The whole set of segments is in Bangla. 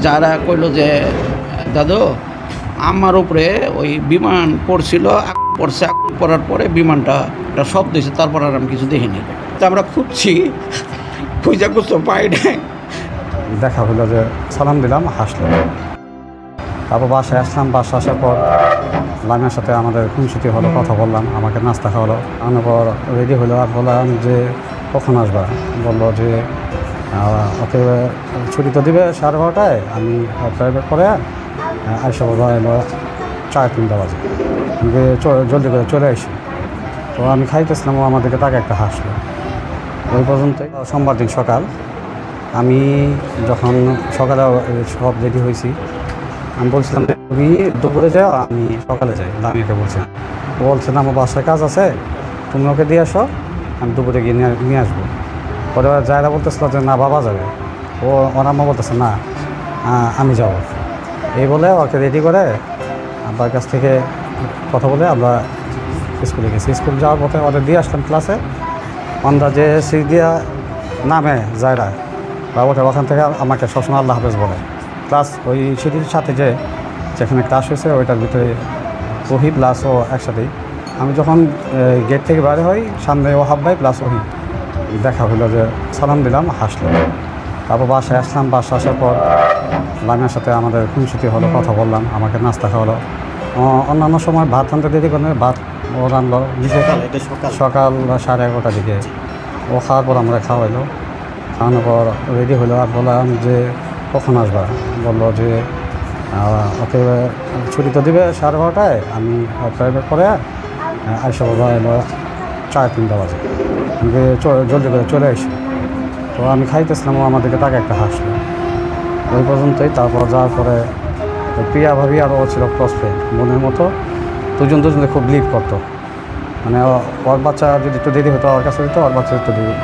যারা কইলো যে দাদু আমার উপরে ওই বিমান পড়ছিল, পড়ছে, পড়ার পরে বিমানটা একটা শব্দ হয়েছে, তারপর আর আমি কিছু দেখিনি। তা আমরা খুঁজছি, খুঁজা খুঁজতে পাই নাই। দেখা হলো যে সালাম দিলাম, হাসলো। তারপর বাসায় আসলাম। বাসা আসার পর লামিয়ার সাথে আমাদের খুনসুটি হলো, কথা বললাম, আমাকে নাস্তা খাওয়ালো। আনার পর রেডি হলো, আর বললাম যে কখন আসবা। বললো যে ওকে ছুটি তো দিবে 12:30টায়, আমি প্রাইভেট করে আইসা বলবো এলো 3:30 বাজে, জলদি করে চলে আসি। তো আমি খাইতেছিলাম, ও আমাদেরকে তাকে একটা হাসলো। ওই পর্যন্ত সোমবার দিন সকাল আমি যখন সকালে সব রেডি হয়েছি, আমি বলছিলাম তুমি দুপুরে যাও, আমি সকালে যাই। লামিয়াকে বলছিলাম, ও বলছে না আমার বাসায় কাজ আছে, তুমি ওকে দিয়ে আসো, আমি দুপুরে গিয়ে নিয়ে আসবো। পরে যায়রা বলতেছিল যে না বাবা যাবে, ও ওর আম্মা বলতেছে না আমি যাব। এই বলে ওকে রেডি করে আব্বার কাছ থেকে কথা বলে আমরা স্কুলে গেছি। স্কুল যাওয়ার পথে ওদের দিয়ে আসলাম ক্লাসে। আমরা যে সিট দিয়া নামে যায়রা বা ওঠে, ওখান থেকে আমাকে সবসময় আল্লাহ হাফেজ বলে। ক্লাস ওই সিটির সাথে যেখানে ক্লাস হয়েছে ওইটার ভিতরে ওহি প্লাস ও একসাথেই। আমি যখন গেট থেকে বাইরে হই, সামনে ও হাব্বাই প্লাস ওহি। দেখা হলো যে সালাম দিলাম, হাসলো। তারপর বাসায় আসলাম। বাসা আসার পর লামিয়ার সাথে আমাদের খুনসুটি হলো, কথা বললাম, আমাকে নাস্তা খাওয়ালো। অন্যান্য সময় ভাত আনতে দেরি করে ভাত ও রানলো সকাল 11:30টার দিকে। ও খাওয়ার পর আমরা খাওয়াইলো। খাওয়ানোর পর রেডি হলো, আর বললাম যে কখন আসবা। বললো যে ওকে ছুটি তো দিবে 12:30টায়, আমি প্রাইভেট করে আইসা বলবো এলো 3:30 বাজে, আমি জলদি করে চলে আসি। তো আমি খাইতেছিলাম, ও আমাদেরকে তাকে একটা হাসলো। ওই পর্যন্তই। তারপর যাওয়ার পরে প্রিয়া ভাবি আর ও ছিল ক্লোজ ফ্রেন্ড, মনের মতো। দুজনে খুব লিভ করতো, মানে ওর বাচ্চা যদি একটু দেরি হতো ওর কাছে দিত, ওর বাচ্চা একটু দেরি,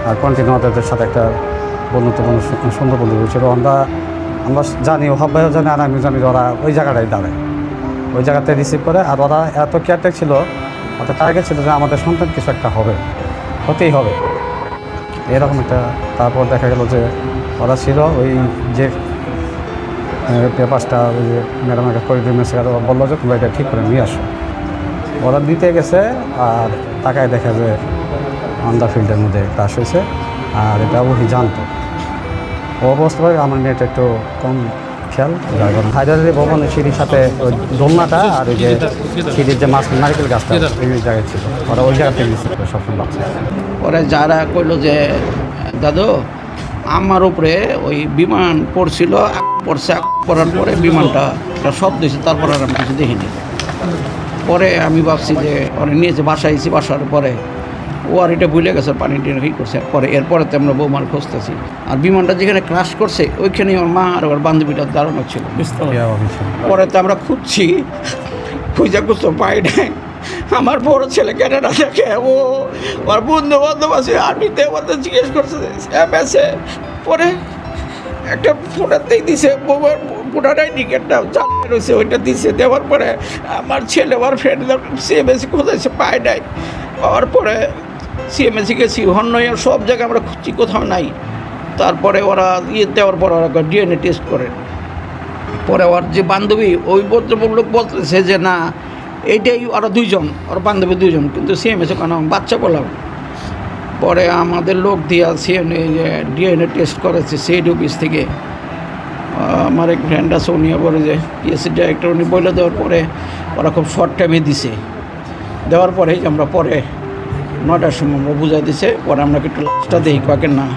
আর কন্টিনিউ ওদের সাথে একটা বন্ধুত্বপূর্ণ সুন্দর বন্ধু ছিল। আমরা জানি, ও হাব্বাইও জানে, আর আমি জানি যে ওরা ওই জায়গাটাই দাঁড়ায়, ওই জায়গাতে রিসিভ করে। আর ওরা এত কেয়ারটেক ছিল, ওদের টার্গেট ছিল যে আমাদের সন্তান কিছু একটা হতেই হবে এরকম একটা। তারপর দেখা গেল যে ওরা ছিল ওই যে পেপারসটা ওই যে ম্যাডাম একটা করে দিয়ে মেসে বললো যে তোমরা এটা ঠিক করে নিয়ে আসো। ওরা দিতে গেছে, আর তাকায় দেখে যে আন্ডার ফিল্ডের মধ্যে ক্রাশ হয়েছে, আর এটা ওই জানতো। ও বুঝতে পারে আমার মেয়েটা একটু কম খেয়াল। হায়দারি ভবনের সিঁড়ির সাথে ওই দোলনাটা আর ওই যে সিঁড়ির যে নারকেল গাছটা ওই জায়গায় ছিল, ওরা ওই জায়গা থেকে রিসিভ করে সবসময় বাচ্চা। পরে যারা কইলো যে দাদু আমার উপরে ওই বিমান পড়ছিল, পড়ার পরে বিমানটা একটা শব্দ হয়েছে, তারপর আর আমি কিছু দেখিনি। পরে আমি ভাবছি যে ওরা নিয়েছে, বাসায় এসেছি। বাসার পরে ও আর এটা ভুলে গেছে, পানি টেনে করছে। এরপরে তো আমরা বৌমার খুঁজতেছি। আর বিমানটা যেখানে ক্রাশ করছে ওইখানে ওর মা আর ওর বান্ধবীটার দাঁড়ানো ছিল। পরে তো আমরা খুঁজছি, খুঁজা খুঁজতে পাই নাই। আমার বড় ছেলে ক্যানাডা দেখে, ওর বন্ধু বান্ধব আছে আর্মিতে, ওদের জিজ্ঞেস করছে এমএসে। পরে একটা ফোটাতেই দিছে, বউয়ের ফোটাটাই টিকিটটা চালিয়ে রয়েছে, ওইটা দিছে। দেওয়ার পরে আমার ছেলে আমার ফ্রেন্ড সিএমএসি খোঁজাইছে, পায় নাই। পাওয়ার পরে সিএমএসি গেছি, হন্যইয়া সব জায়গায় আমরা খুঁজছি, কোথাও নাই। তারপরে ওরা দেওয়ার পর ওরা ডিএনএ টেস্ট করে। পরে ওর যে বান্ধবী ওই লোক বলতেছে যে না এইটাই ওরা দুইজন, ওর বান্ধবী দুইজন, কিন্তু সিএমএসে কোনো বাচ্চা বললাম। পরে আমাদের লোক দিয়া ডিএনএ টেস্ট করেছে সিআইডি অফিস থেকে। আমার এক ফ্রেন্ড আছে, উনি বলে যে পিএসসি ডাইরেক্টর, উনি বলে দেওয়ার পরে ওরা খুব শর্ট টাইমে দিছে। দেওয়ার পরেই আমরা পরে 9টার সময় আমরা বুঝাই দিছে। পরে আমরা একটু লাশটা দেখি, কাকে না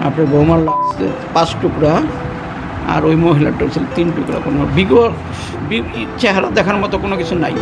আপনার বৌমার লাশ 5 টুকরা, আর ওই মহিলাটা ছিল 3 টুকরা। কোনো চেহারা দেখার মতো কোনো কিছু নাই।